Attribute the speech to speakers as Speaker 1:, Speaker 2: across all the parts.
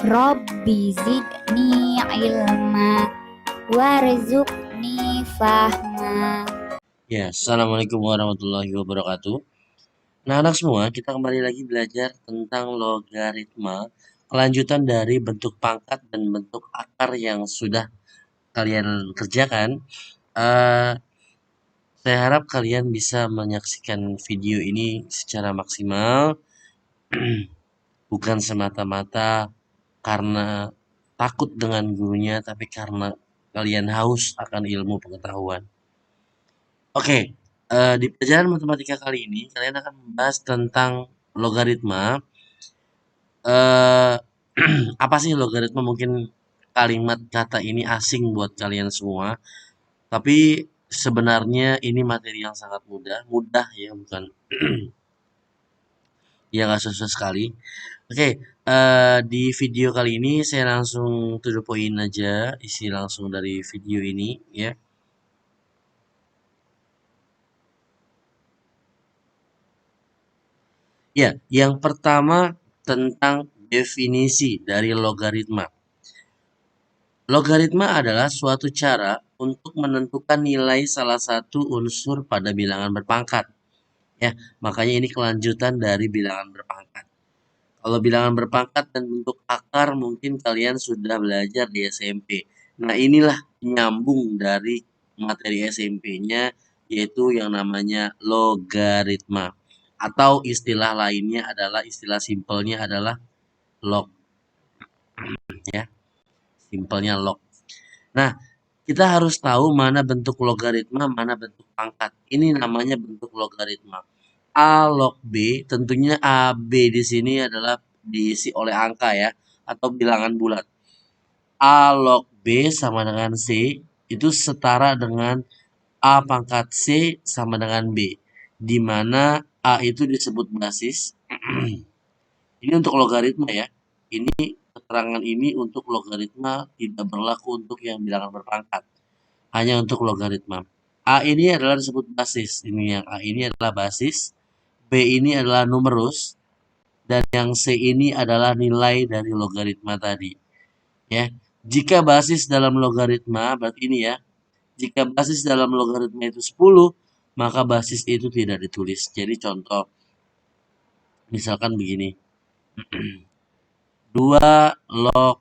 Speaker 1: Rabbi zidni ilma warzuqni fahma.
Speaker 2: Ya, Assalamualaikum warahmatullahi wabarakatuh. Nah, anak semua, kita kembali lagi belajar tentang logaritma, kelanjutan dari bentuk pangkat dan bentuk akar yang sudah kalian kerjakan. Eh, saya harap kalian bisa menyaksikan video ini secara maksimal, bukan semata-mata karena takut dengan gurunya, tapi karena kalian haus akan ilmu pengetahuan. Oke, di pelajaran matematika kali ini kalian akan membahas tentang logaritma. Eh, apa sih logaritma? Mungkin kalimat kata ini asing buat kalian semua, tapi sebenarnya ini materi yang sangat mudah, mudah ya, bukan ya nggak susah sekali. Oke, di video kali ini saya langsung to the point aja, isi langsung dari video ini ya. Ya, yang pertama tentang definisi dari logaritma. Logaritma adalah suatu cara untuk menentukan nilai salah satu unsur pada bilangan berpangkat. Ya, makanya ini kelanjutan dari bilangan berpangkat. Kalau bilangan berpangkat dan bentuk akar mungkin kalian sudah belajar di SMP. Nah, inilah nyambung dari materi SMP-nya, yaitu yang namanya logaritma. Atau istilah lainnya adalah, istilah simpelnya adalah log, ya. Simpelnya log. Nah, kita harus tahu mana bentuk logaritma, mana bentuk pangkat. Ini namanya bentuk logaritma. A log B, tentunya A, B di sini adalah diisi oleh angka ya, atau bilangan bulat. A log B sama dengan C, itu setara dengan A pangkat C sama dengan B. Di mana A itu disebut basis. Ini untuk logaritma ya. Ini keterangan ini untuk logaritma, tidak berlaku untuk yang bilangan berpangkat. Hanya untuk logaritma. A ini adalah disebut basis. Ini yang A ini adalah basis. B ini adalah numerus. Dan yang C ini adalah nilai dari logaritma tadi. Ya, jika basis dalam logaritma, berarti ini ya. Jika basis dalam logaritma itu 10, maka basis itu tidak ditulis. Jadi contoh, misalkan begini. 2 log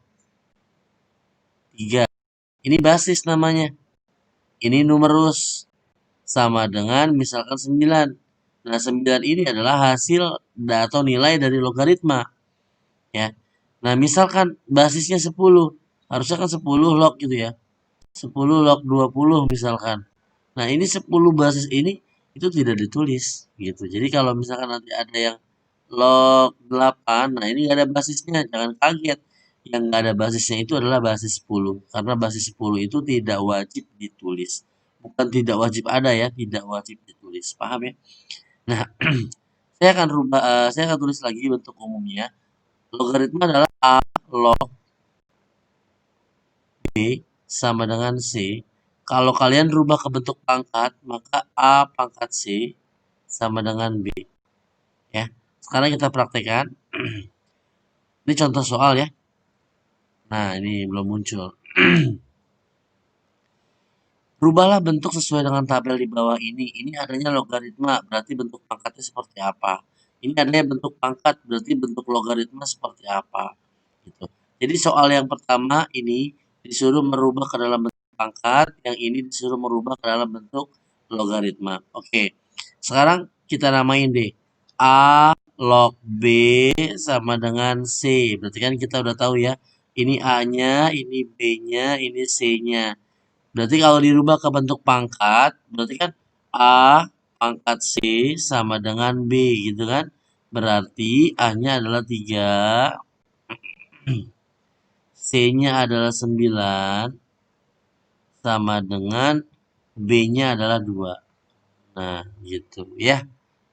Speaker 2: 3. Ini basis namanya. Ini numerus. Sama dengan misalkan 9. Nah, 9 ini adalah hasil atau nilai dari logaritma. Ya. Nah, misalkan basisnya 10. Harusnya kan 10 log gitu ya. 10 log 20 misalkan. Nah, ini 10 basis ini itu tidak ditulis gitu. Jadi kalau misalkan nanti ada yang log 8, nah ini nggak ada basisnya, jangan kaget. Yang nggak ada basisnya itu adalah basis 10. Karena basis 10 itu tidak wajib ditulis. Bukan tidak wajib ada ya, tidak wajib ditulis. Paham ya? Nah, saya akan tulis lagi bentuk umumnya. Logaritma adalah A log B sama dengan C. Kalau kalian rubah ke bentuk pangkat, maka A pangkat C sama dengan B. Ya. Sekarang kita praktekkan. Ini contoh soal ya. Nah, ini belum muncul. Rubahlah bentuk sesuai dengan tabel di bawah ini. Ini adanya logaritma, berarti bentuk pangkatnya seperti apa. Ini adanya bentuk pangkat, berarti bentuk logaritma seperti apa. Gitu. Jadi soal yang pertama ini disuruh merubah ke dalam bentuk pangkat, yang ini disuruh merubah ke dalam bentuk logaritma. Oke, sekarang kita namain deh. A log B sama dengan C. Berarti kan kita udah tahu ya. Ini A-nya, ini B-nya, ini C-nya. Berarti kalau dirubah ke bentuk pangkat, berarti kan A pangkat C sama dengan B gitu kan. Berarti A-nya adalah 3, C-nya adalah 9, sama dengan B-nya adalah 2. Nah, gitu ya.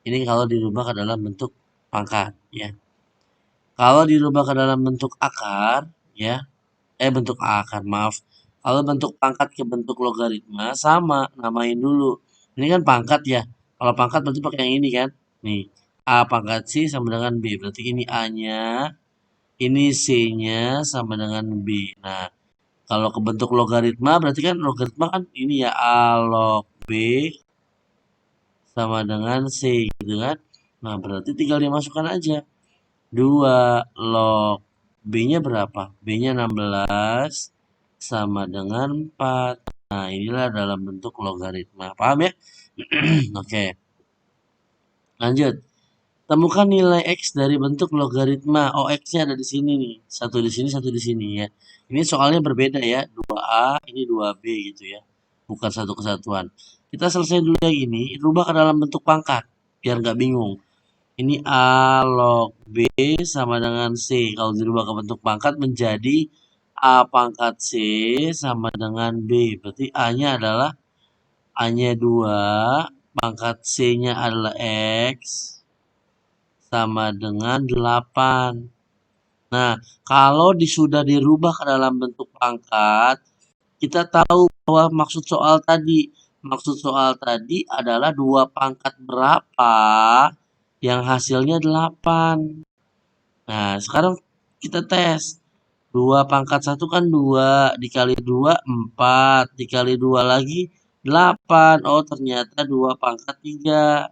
Speaker 2: Ini kalau dirubah ke dalam bentuk pangkat ya. Kalau dirubah ke dalam bentuk akar ya, bentuk akar, maaf. Kalau bentuk pangkat ke bentuk logaritma sama, namain dulu. Ini kan pangkat ya. Kalau pangkat berarti pakai yang ini kan. Nih, A pangkat C sama dengan B. Berarti ini A-nya, Ini C-nya sama dengan B. Nah, kalau ke bentuk logaritma berarti kan logaritma kan ini ya A log B sama dengan C gitu kan. Nah, berarti tinggal dimasukkan aja. 2 log B-nya berapa? B-nya 16 sama dengan 4. Nah, inilah dalam bentuk logaritma. Paham ya? Oke, lanjut. Temukan nilai X dari bentuk logaritma. Oh, X-nya ada di sini nih. Satu di sini, satu di sini ya. Ini soalnya berbeda ya. 2A, ini 2B gitu ya. Bukan satu kesatuan. Kita selesai dulu yang ini. Rubah ke dalam bentuk pangkat. Biar nggak bingung. Ini A log B sama dengan C. Kalau dirubah ke bentuk pangkat menjadi A pangkat C sama dengan B. Berarti A-nya adalah A-nya 2, pangkat C-nya adalah X, sama dengan 8. Nah, kalau sudah dirubah ke dalam bentuk pangkat, kita tahu bahwa maksud soal tadi. Maksud soal tadi adalah 2 pangkat berapa yang hasilnya 8. Nah, sekarang kita tes. 2 pangkat 1 kan 2, dikali 2 4, dikali 2 lagi 8. Oh, ternyata 2 pangkat 3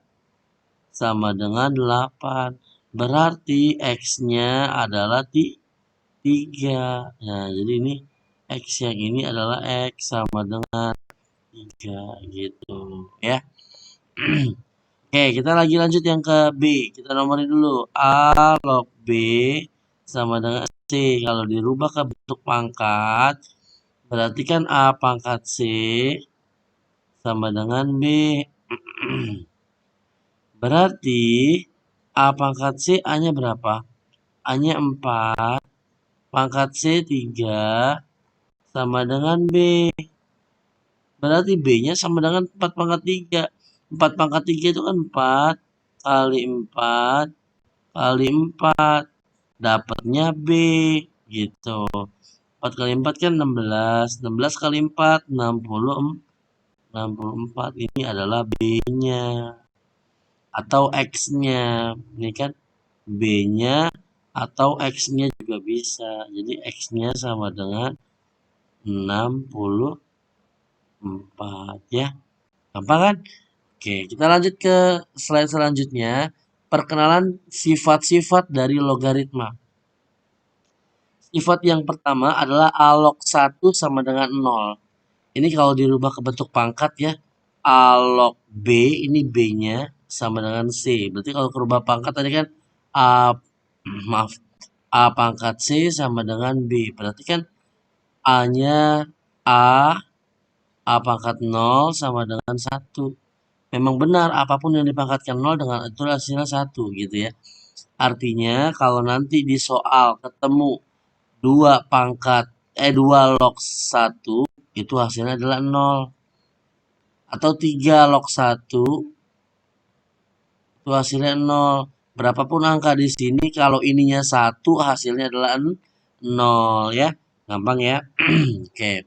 Speaker 2: sama dengan 8. Berarti X-nya adalah 3. Nah, jadi ini X yang ini adalah X sama dengan 3 gitu ya. Oke, kita lagi lanjut yang ke B. Kita nomorin dulu. A log B sama dengan C. Kalau dirubah ke bentuk pangkat, berarti kan A pangkat C sama dengan B. Berarti A pangkat C A-nya berapa? A-nya 4, pangkat C 3, sama dengan B. Berarti B-nya sama dengan 4 pangkat 3. 4 pangkat 3 itu kan 4 kali 4 kali 4. Dapatnya B gitu. 4 kali 4 kan 16. 16 kali 4 64. Ini adalah B-nya atau X-nya. Ini kan B-nya atau X-nya juga bisa. Jadi X-nya sama dengan 64 ya. Gampang kan? Oke, kita lanjut ke slide selanjutnya. Perkenalan sifat-sifat dari logaritma. Sifat yang pertama adalah A log 1 sama dengan 0. Ini kalau dirubah ke bentuk pangkat ya. A log B, ini B-nya sama dengan C. Berarti kalau kerubah pangkat tadi kan A, maaf, A pangkat C sama dengan B. Berarti kan A-nya A, A pangkat 0 sama dengan 1. Memang benar, apapun yang dipangkatkan 0 dengan itu hasilnya 1 gitu ya. Artinya kalau nanti di soal ketemu 2 log 1 itu hasilnya adalah 0. Atau 3 log 1 itu hasilnya 0. Berapapun angka di sini kalau ininya 1 hasilnya adalah 0 ya. Gampang ya. Oke.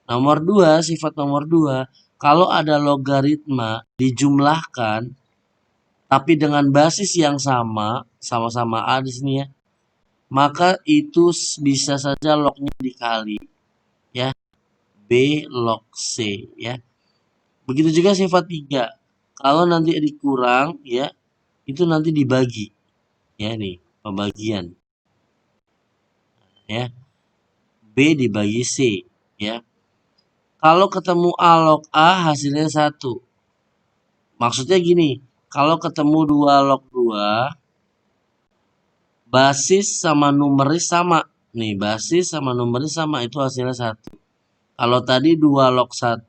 Speaker 2: Nomor 2, sifat nomor 2, kalau ada logaritma dijumlahkan tapi dengan basis yang sama, sama-sama A di sini ya, maka itu bisa saja lognya dikali ya. B log C ya. Begitu juga sifat 3. Kalau nanti dikurang ya, itu nanti dibagi. Ya nih, pembagian. Ya. B dibagi C ya. Kalau ketemu A log A hasilnya 1. Maksudnya gini, kalau ketemu 2 log 2, basis sama numeris sama. Nih, basis sama numeris sama, itu hasilnya 1. Kalau tadi 2 log 1,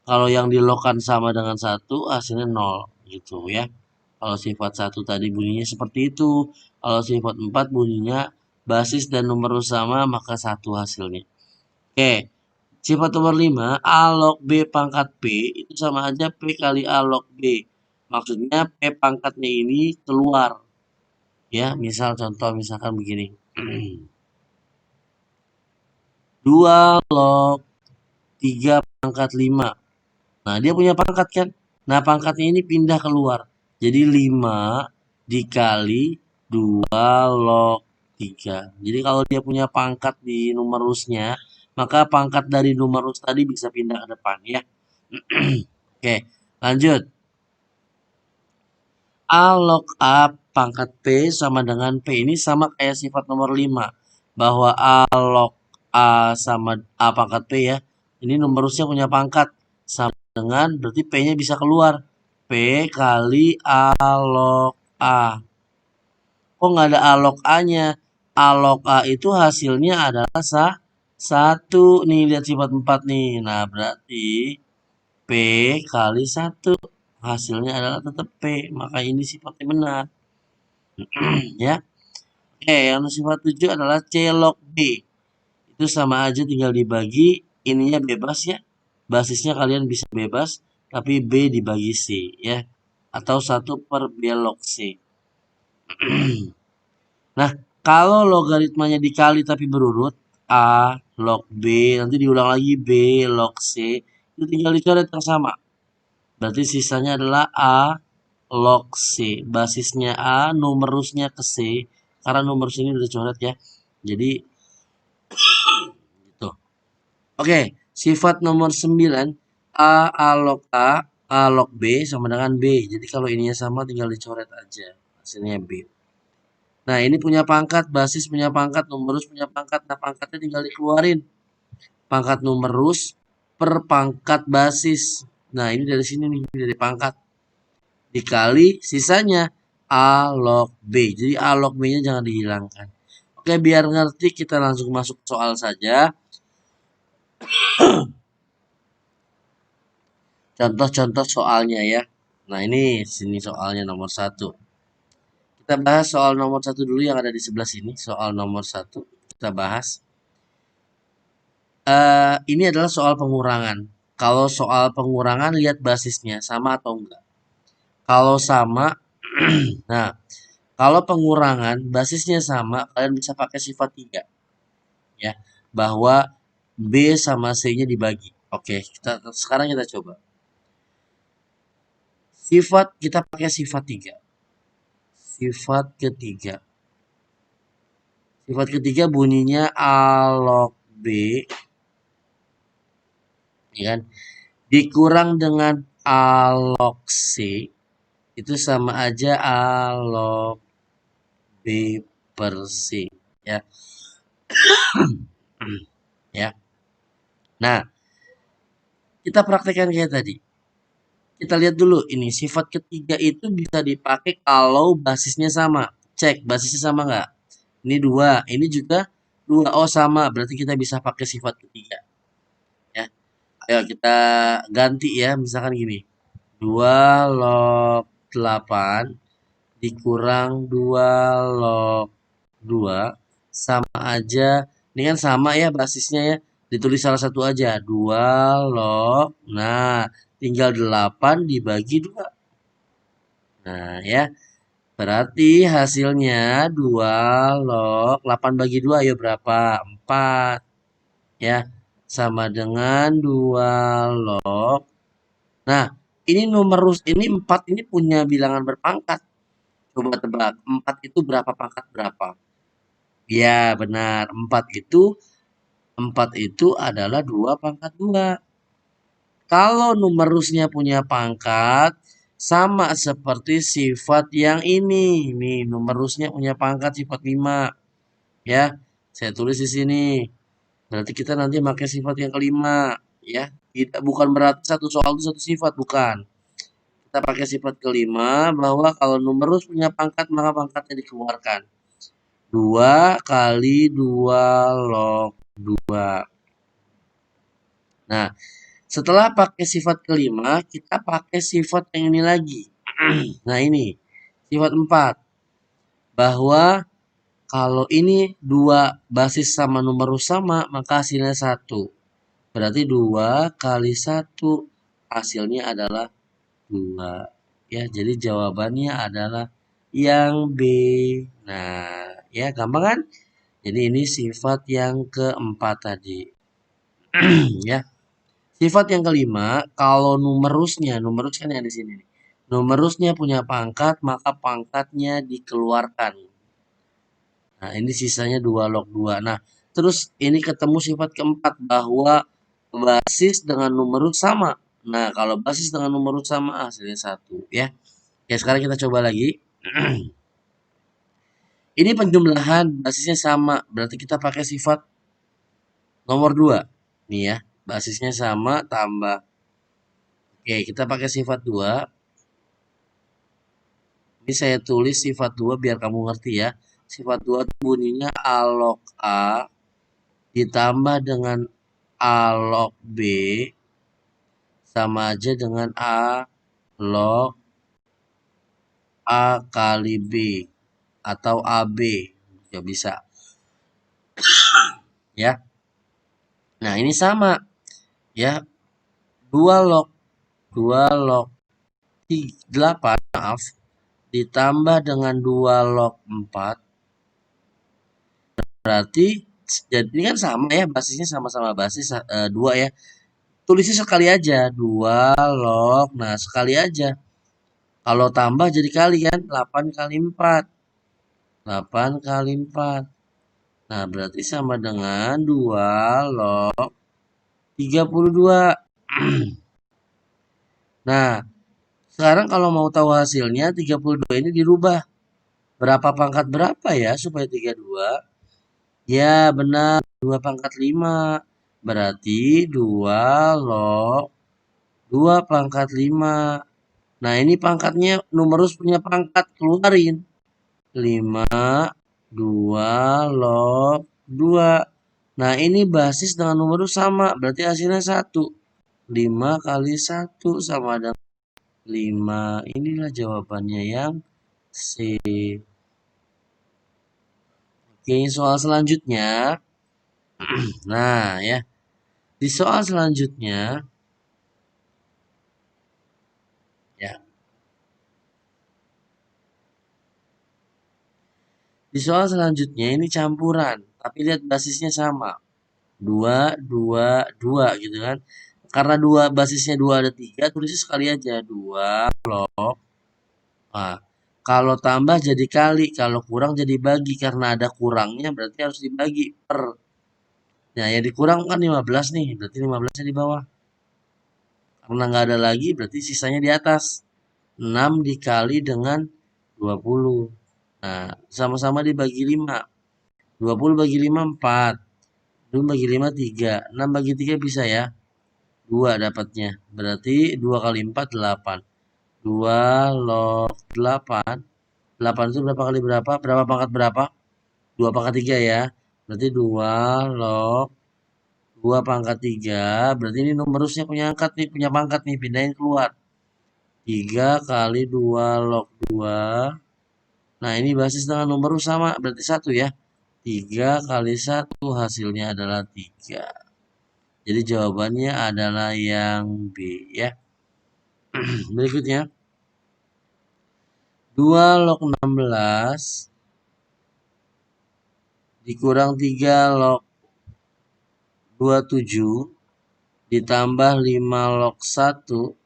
Speaker 2: kalau yang dilogkan sama dengan 1, hasilnya 0 gitu ya. Kalau sifat 1 tadi bunyinya seperti itu. Kalau sifat 4 bunyinya basis dan numerus sama, maka 1 hasilnya. Oke, sifat nomor 5, A log B pangkat P itu sama aja P kali A log B. Maksudnya P pangkatnya ini keluar. Ya, misal contoh misalkan begini. 2 log 3 pangkat 5. Nah, dia punya pangkat kan? Nah, pangkatnya ini pindah keluar. Jadi 5 dikali 2 log 3. Jadi kalau dia punya pangkat di numerusnya, maka pangkat dari numerus tadi bisa pindah ke depan ya. Oke, lanjut. A log A pangkat P sama dengan P. Ini sama kayak sifat nomor 5. Bahwa A log A sama A pangkat P ya. Ini numerusnya punya pangkat. Sama dengan, berarti P-nya bisa keluar. P kali A log A. Kok nggak ada A log A-nya? A log A itu hasilnya adalah 1. Nih, lihat sifat 4 nih. Nah, berarti P kali 1. Hasilnya adalah tetap P. Maka ini sifatnya benar. Ya. Oke, yang sifat 7 adalah C log B. Itu sama aja tinggal dibagi. Ininya bebas ya. Basisnya kalian bisa bebas. Tapi B dibagi C ya. Atau 1/B log C. Nah, kalau logaritmanya dikali tapi berurut, A log B, nanti diulang lagi B log C, itu tinggal dicoret yang sama. Berarti sisanya adalah A log C. Basisnya A, numerusnya ke C. Karena numerus ini udah dicoret ya. Jadi, gitu. Oke, sifat nomor 9, A log A log B sama dengan B. Jadi kalau ininya sama tinggal dicoret aja. Hasilnya B. Nah, ini punya pangkat, basis punya pangkat, numerus punya pangkat. Nah, pangkatnya tinggal dikeluarin. Pangkat numerus per pangkat basis. Nah, ini dari sini nih, dari pangkat. Dikali sisanya A log B. Jadi A log B-nya jangan dihilangkan. Oke, biar ngerti kita langsung masuk soal saja. Contoh-contoh soalnya ya. Nah, ini sini soalnya nomor 1. Kita bahas soal nomor 1 dulu yang ada di sebelah sini. Soal nomor 1 kita bahas. Ini adalah soal pengurangan. Kalau soal pengurangan lihat basisnya sama atau enggak. Kalau sama, nah kalau pengurangan basisnya sama, kalian bisa pakai sifat 3 ya, bahwa B sama C-nya dibagi. Oke, sekarang kita coba. Kita pakai sifat 3. Sifat ketiga. Sifat ketiga bunyinya A log B, ya kan? Dikurang dengan A log C, itu sama aja A log B per C. Ya. Ya. Nah, kita praktekkan kayak tadi. Kita lihat dulu ini sifat ketiga itu bisa dipakai kalau basisnya sama. Cek basisnya sama nggak? Ini 2, ini juga 2. Oh sama, berarti kita bisa pakai sifat ketiga. Ya. Ayo kita ganti ya, misalkan gini. 2 log 8 dikurang 2 log 2 sama aja. Ini kan sama ya basisnya ya. Ditulis salah satu aja. 2 log. Nah, tinggal 8 dibagi 2. Nah, ya. Berarti hasilnya 2 log 8 bagi 2 ayo berapa? 4. Ya. Sama dengan 2 log. Nah, ini numerus ini 4 ini punya bilangan berpangkat. Coba tebak, 4 itu berapa pangkat berapa? Ya, benar. 4 itu adalah 2 pangkat 2. Kalau numerusnya punya pangkat, sama seperti sifat yang ini. Nih, numerusnya punya pangkat sifat 5. Ya, saya tulis di sini. Berarti kita nanti pakai sifat yang kelima. Ya, bukan berarti satu soal itu satu sifat, bukan. Kita pakai sifat kelima bahwa kalau numerus punya pangkat, maka pangkatnya dikeluarkan. 2 kali 2 log 2. Nah, setelah pakai sifat kelima, kita pakai sifat yang ini lagi. Nah, ini sifat 4. Bahwa kalau ini 2 basis sama numerus sama, maka hasilnya 1. Berarti 2 kali 1 hasilnya adalah 2. Ya, jadi jawabannya adalah yang B. Nah, ya gampang kan? Jadi ini sifat yang keempat tadi. Ya. Sifat yang kelima, kalau numerus kan yang di sini. Numerusnya punya pangkat, maka pangkatnya dikeluarkan. Nah, ini sisanya 2 log 2. Nah, terus ini ketemu sifat keempat bahwa basis dengan numerus sama. Nah, kalau basis dengan numerus sama hasilnya 1 ya. Oke, sekarang kita coba lagi. Ini penjumlahan basisnya sama, berarti kita pakai sifat nomor 2. Nih ya, basisnya sama tambah. Oke, kita pakai sifat 2. Ini saya tulis sifat 2 biar kamu ngerti ya. Sifat 2 itu bunyinya A log A ditambah dengan A log B sama aja dengan A log A kali B atau AB. Ya bisa. Ya. Nah, ini sama. Ya. 2 log 8 maaf ditambah dengan 2 log 4 berarti jadi ini kan sama ya, basisnya sama-sama basis 2 ya. Tulisnya sekali aja 2 log. Nah, sekali aja. Kalau tambah jadi kali kan 8 kali 4. 8 kali 4. Nah, berarti sama dengan 2 log 32. Nah, sekarang kalau mau tahu hasilnya 32 ini dirubah. Berapa pangkat berapa ya supaya 32? Ya, benar. 2 pangkat 5. Berarti 2 log 2 pangkat 5. Nah, ini pangkatnya numerus punya pangkat. Keluarin. 5, 2 log 2. Nah, ini basis dengan numerus sama. Berarti hasilnya 1. 5 kali 1 sama dengan 5. Inilah jawabannya yang C. Oke, soal selanjutnya. Nah, ya. Di soal selanjutnya, ya. Di soal selanjutnya ini campuran, tapi lihat basisnya sama. 2, 2, 2 gitu kan. Karena basisnya 2 ada 3, tulisnya sekali aja. 2 log. Nah, kalau tambah jadi kali, kalau kurang jadi bagi. Karena ada kurangnya berarti harus dibagi per. Nah, ya dikurang kan 15 nih, berarti 15-nya di bawah. Karena nggak ada lagi, berarti sisanya di atas. 6 dikali dengan 20. Nah, sama-sama dibagi 5. 20 bagi 5, 4. 2 bagi 5, 3. 6 bagi 3 bisa ya. 2 dapatnya. Berarti 2 kali 4, 8. 2 log 8. 8 itu berapa kali berapa? Berapa pangkat berapa? 2 pangkat 3 ya. Berarti 2 log 2 pangkat 3. Berarti ini numerusnya punya angkat nih, punya pangkat nih. Pindahin keluar. 3 kali 2 log 2. Nah, ini basis dengan numerus sama. Berarti 1 ya. 3 kali 1 hasilnya adalah 3. Jadi jawabannya adalah yang B ya. Berikutnya. 2 log 16 dikurang 3 log 27 ditambah 5 log 1.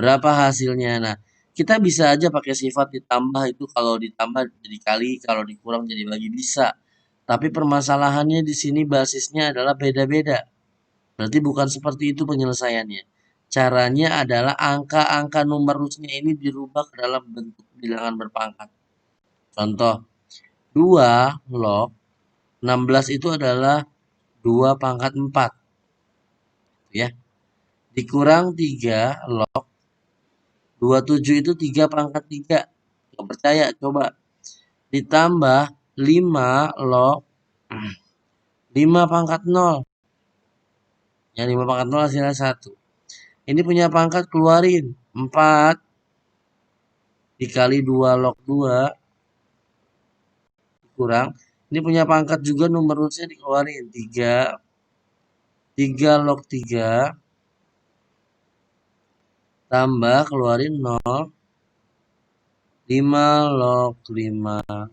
Speaker 2: Berapa hasilnya? Nah, kita bisa aja pakai sifat ditambah itu kalau ditambah jadi kali, kalau dikurang jadi bagi bisa. Tapi permasalahannya di sini basisnya adalah beda-beda. Berarti bukan seperti itu penyelesaiannya. Caranya adalah angka-angka numerusnya ini dirubah ke dalam bentuk bilangan berpangkat. Contoh, 2 log 16 itu adalah 2 pangkat 4. Ya. Dikurang 3 log 27 itu 3 pangkat 3. Nggak percaya, coba. Ditambah 5 log 5 pangkat 0. Ya, 5 pangkat 0 hasilnya 1. Ini punya pangkat keluarin. 4 dikali 2 log 2 kurang. Ini punya pangkat juga numerusnya dikeluarin. 3 log 3 tambah keluarin 0. 5 log 5.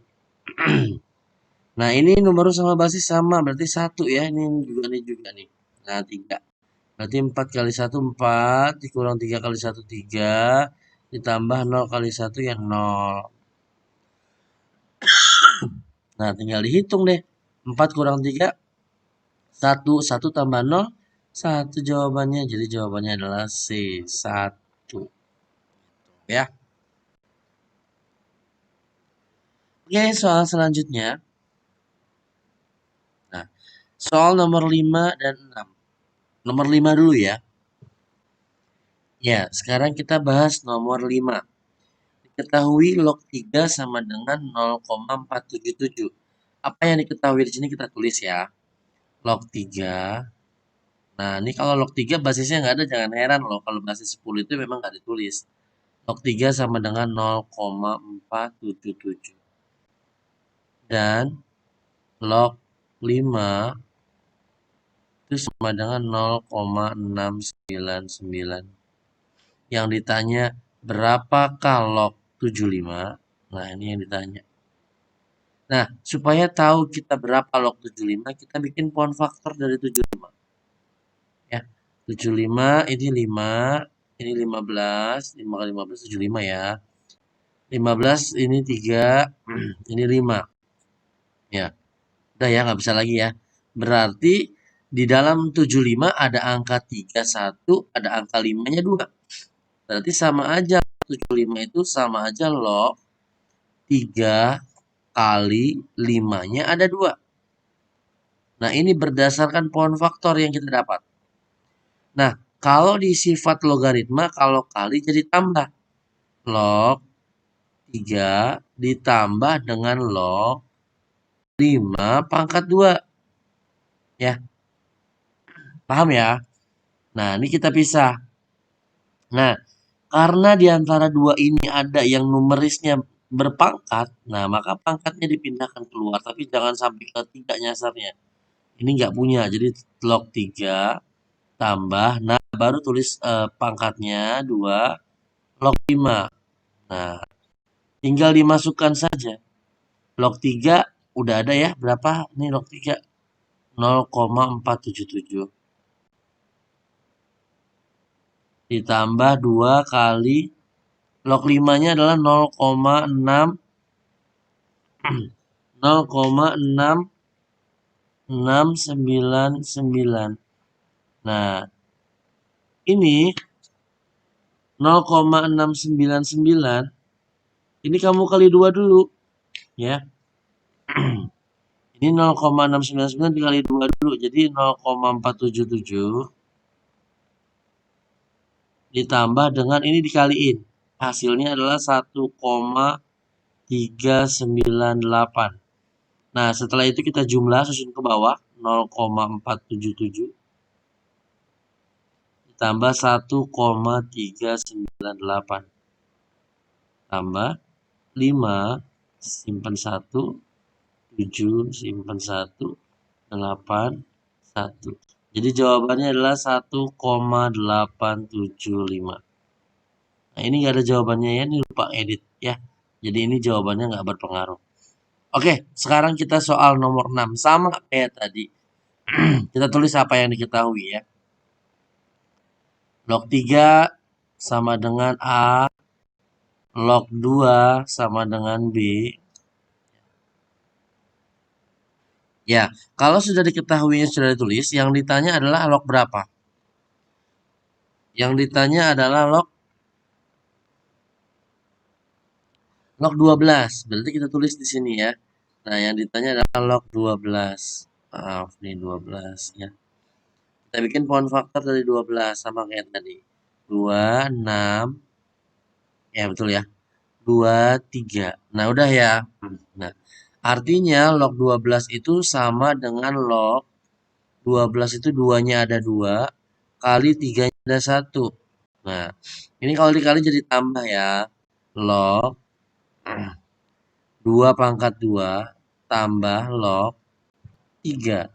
Speaker 2: Nah, ini numerus sama basis sama. Berarti 1 ya. Ini juga nih. Nah, 3. Berarti 4 kali 1, 4. Dikurang 3 kali 1, 3. Ditambah 0 kali 1 yang 0. Nah, tinggal dihitung deh. 4 kurang 3, 1. 1 tambah 0, 1 jawabannya. Jadi jawabannya adalah C, 1. Ya. Oke, soal selanjutnya. Nah, soal nomor 5 dan 6. Nomor 5 dulu ya. Ya, sekarang kita bahas nomor 5. Diketahui log 3 sama dengan 0,477. Apa yang diketahui di sini kita tulis ya. Log 3. Nah, ini kalau log 3 basisnya nggak ada, jangan heran loh. Kalau basis 10 itu memang nggak ditulis. Log 3 sama dengan 0,477. Dan log 5 itu sama dengan 0,699. Yang ditanya berapakah log 75? Nah, ini yang ditanya. Nah, supaya tahu kita berapa log 75, kita bikin pohon faktor dari 75. Ya, 75 ini 5, ini 15, 5 kali 15 75 ya. 15 ini 3, ini 5. Ya, udah ya, nggak bisa lagi ya. Berarti di dalam 75 ada angka 31, ada angka 5-nya 2. Berarti sama aja 75 itu sama aja log 3 kali 5-nya ada 2. Nah, ini berdasarkan pohon faktor yang kita dapat. Nah, kalau di sifat logaritma, kalau kali jadi tambah. Log 3 ditambah dengan log 5 pangkat 2. Ya, paham ya? Nah, ini kita pisah. Nah, karena di antara dua ini ada yang numerisnya berpangkat, nah maka pangkatnya dipindahkan keluar. Tapi jangan sampai ke 3 nyasarnya. Ini nggak punya, jadi log 3 tambah, nah baru tulis pangkatnya 2, log 5. Nah, tinggal dimasukkan saja. Log 3 udah ada ya, berapa? Ini log 3, 0,477. Ditambah 2 kali log 5-nya adalah 0,699. Nah, ini 0,699 ini kamu kali 2 dulu ya. Ini 0,699 dikali 2 dulu, jadi 0,477 ditambah dengan ini dikaliin. Hasilnya adalah 1,398. Nah, setelah itu kita jumlah susun ke bawah 0,477 ditambah 1,398 tambah 5 simpan 1, 7 simpan 1, 8 1. Jadi jawabannya adalah 1,875. Nah, ini nggak ada jawabannya ya, ini lupa edit ya. Jadi ini jawabannya nggak berpengaruh. Oke, sekarang kita soal nomor 6. Sama kayak tadi. Kita tulis apa yang diketahui ya. Log 3 sama dengan A. Log 2 sama dengan B. Ya, kalau sudah diketahuinya sudah ditulis, yang ditanya adalah log berapa? Yang ditanya adalah log 12. Berarti kita tulis di sini ya. Nah, yang ditanya adalah log 12. Maaf nih 12 ya. Kita bikin pohon faktor dari 12 sama kayak tadi. 2, 6. Ya, betul ya. 2, 3. Nah, udah ya. Nah, artinya log 12 itu sama dengan log 12 itu 2-nya ada 2 kali 3-nya ada 1. Nah, ini kalau dikali jadi tambah ya. Log 2 pangkat 2 tambah log 3.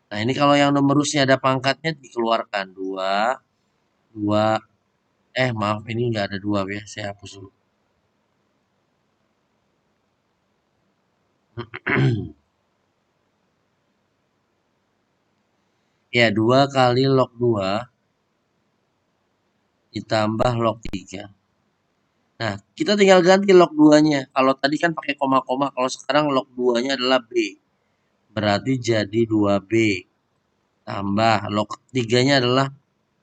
Speaker 2: Nah, ini kalau yang numerusnya ada pangkatnya dikeluarkan. 2, 2. Maaf, ini nggak ada 2 ya. Saya hapus dulu. Ya, 2 kali log 2 ditambah log 3. Nah, kita tinggal ganti log 2-nya. Kalau tadi kan pakai koma-koma, kalau sekarang log 2-nya adalah B. Berarti jadi 2B. Tambah log 3-nya adalah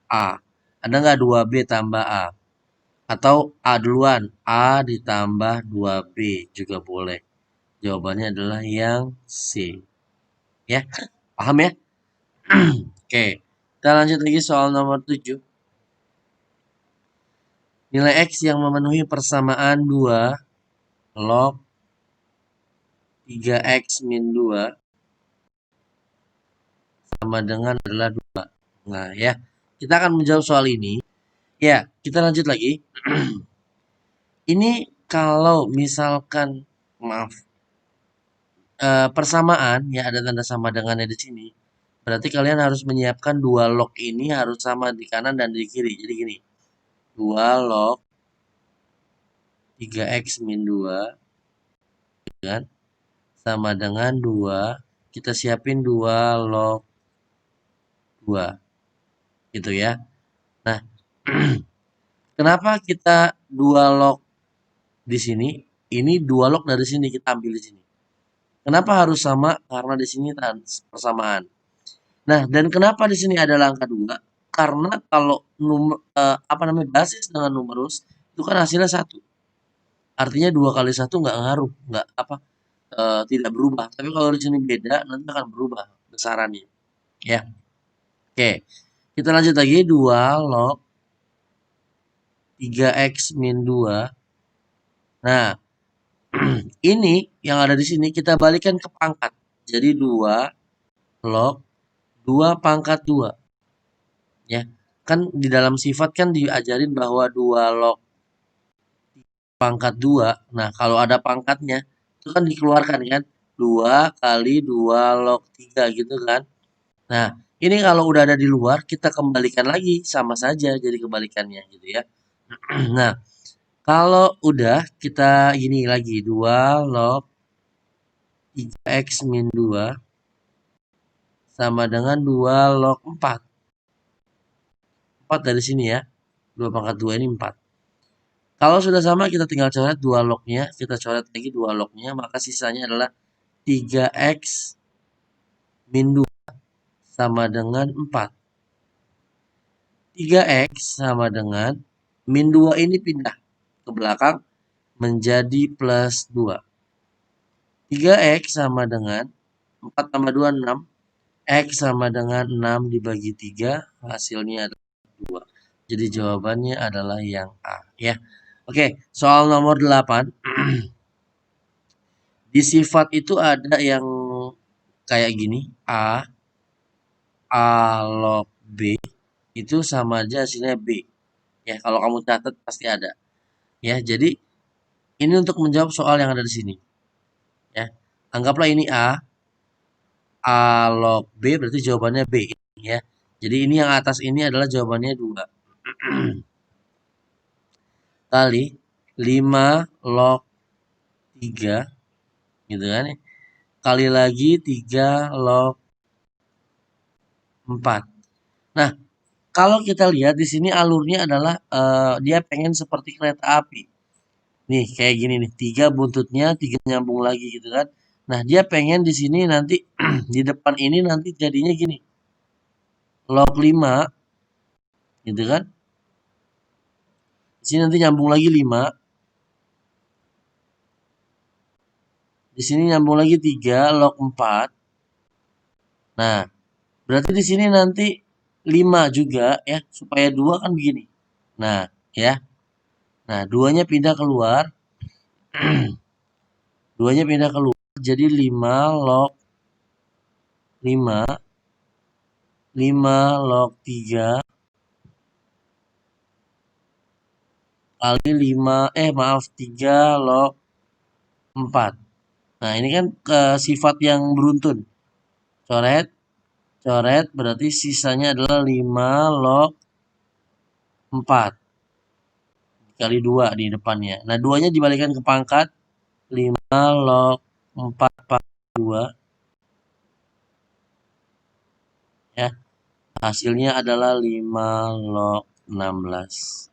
Speaker 2: A. Ada nggak 2B tambah A? Atau A duluan, A ditambah 2B juga boleh. Jawabannya adalah yang C. Ya, paham ya? Oke, kita lanjut lagi soal nomor 7. Nilai X yang memenuhi persamaan 2 log 3X min 2 sama dengan adalah 2. Nah ya, kita akan menjawab soal ini. Ya, kita lanjut lagi. Ini kalau misalkan, maaf, persamaan, ya ada tanda sama dengannya di sini. Berarti kalian harus menyiapkan 2 log ini harus sama di kanan dan di kiri. Jadi gini, 2 log 3X min 2 kan, sama dengan 2, kita siapin 2 log 2, gitu ya. Nah, kenapa kita 2 log di sini? Ini 2 log dari sini kita ambil di sini. Kenapa harus sama? Karena di sini persamaan. Nah, dan kenapa di sini ada angka 2? Karena kalau basis dengan numerus itu kan hasilnya 1. Artinya 2 kali 1 nggak ngaruh, nggak tidak berubah. Tapi kalau di sini beda, nanti akan berubah besarannya. Ya. Oke. Kita lanjut lagi 2 log 3X min 2. Nah, ini yang ada di sini kita balikan ke pangkat. Jadi 2 log 2 pangkat 2. Ya. Kan di dalam sifat kan diajarin bahwa 2 log pangkat 2. Nah, kalau ada pangkatnya itu kan dikeluarkan kan. 2 kali 2 log 3 gitu kan. Nah, ini kalau udah ada di luar kita kembalikan lagi sama saja jadi kebalikannya gitu ya. Nah, kalau udah kita gini lagi 2 log 3X min 2 sama dengan 2 log 4. 4 dari sini ya. 2 pangkat 2 ini 4. Kalau sudah sama kita tinggal coret 2 lognya. Kita coret lagi 2 lognya. Maka sisanya adalah 3X min 2 sama dengan 4. 3X sama dengan min 2 ini pindah ke belakang menjadi plus 2. 3X sama dengan 4 tambah 2, 6. X sama dengan 6 dibagi 3, hasilnya adalah 2. Jadi jawabannya adalah yang A ya. Oke, soal nomor 8. Di sifat itu ada yang kayak gini, A log B itu sama aja hasilnya B. Ya, kalau kamu catat pasti ada. Ya, jadi ini untuk menjawab soal yang ada di sini. Ya, anggaplah ini A log B berarti jawabannya B. Ya, jadi ini yang atas ini adalah jawabannya 2. Kali 5 log 3 gitu kan ya. Kali lagi 3 log 4. Nah, kalau kita lihat di sini alurnya adalah dia pengen seperti kereta api. Nih, kayak gini nih, 3 buntutnya, 3 nyambung lagi gitu kan. Nah, dia pengen di sini nanti di depan ini nanti jadinya gini. Log 5 gitu kan. Di sini nanti nyambung lagi 5. Di sini nyambung lagi 3 log 4. Nah, berarti di sini nanti 5 juga ya, supaya 2 kan begini. Nah, ya. Nah, 2-nya pindah keluar. 2-nya pindah keluar jadi 5 log 5 5 log 3 kali 5 maaf 3 log 4. Nah, ini kan sifat yang beruntun. Coret, coret berarti sisanya adalah 5 log 4 kali 2 di depannya. Nah, 2-nya dibalikan ke pangkat 5 log 4 pangkat 2 ya. Hasilnya adalah 5 log 16.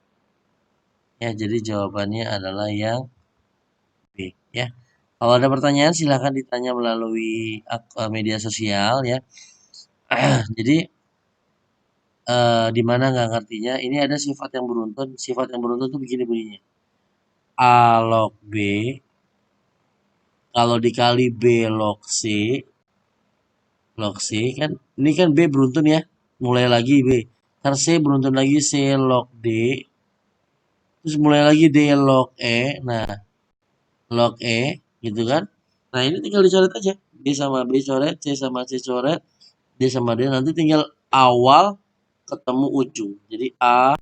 Speaker 2: Ya, jadi jawabannya adalah yang B ya. Kalau ada pertanyaan silahkan ditanya melalui media sosial ya. Jadi di mana nggak ngertinya, ini ada sifat yang beruntun. Sifat yang beruntun tuh begini bunyinya. A log B kalau dikali B log C kan ini kan B beruntun ya. Mulai lagi B. Ntar C beruntun lagi C log D. Terus mulai lagi D log E. Nah, log E gitu kan. Nah, ini tinggal dicoret aja. B sama B coret, C sama C coret, D sama D nanti tinggal awal ketemu ujung. Jadi maaf,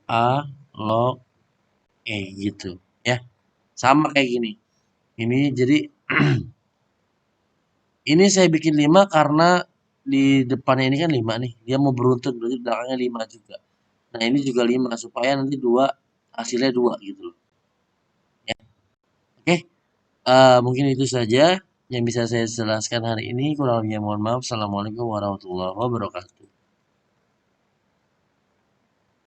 Speaker 2: A log E gitu ya. Sama kayak gini. Ini jadi ini saya bikin 5 karena di depannya ini kan 5 nih. Dia mau beruntun berarti belakangnya 5 juga. Nah, ini juga 5 supaya nanti 2 hasilnya 2 gitu loh. Ya. Oke, mungkin itu saja yang bisa saya jelaskan hari ini. Kurang lebihnya mohon maaf. Assalamualaikum warahmatullahi wabarakatuh.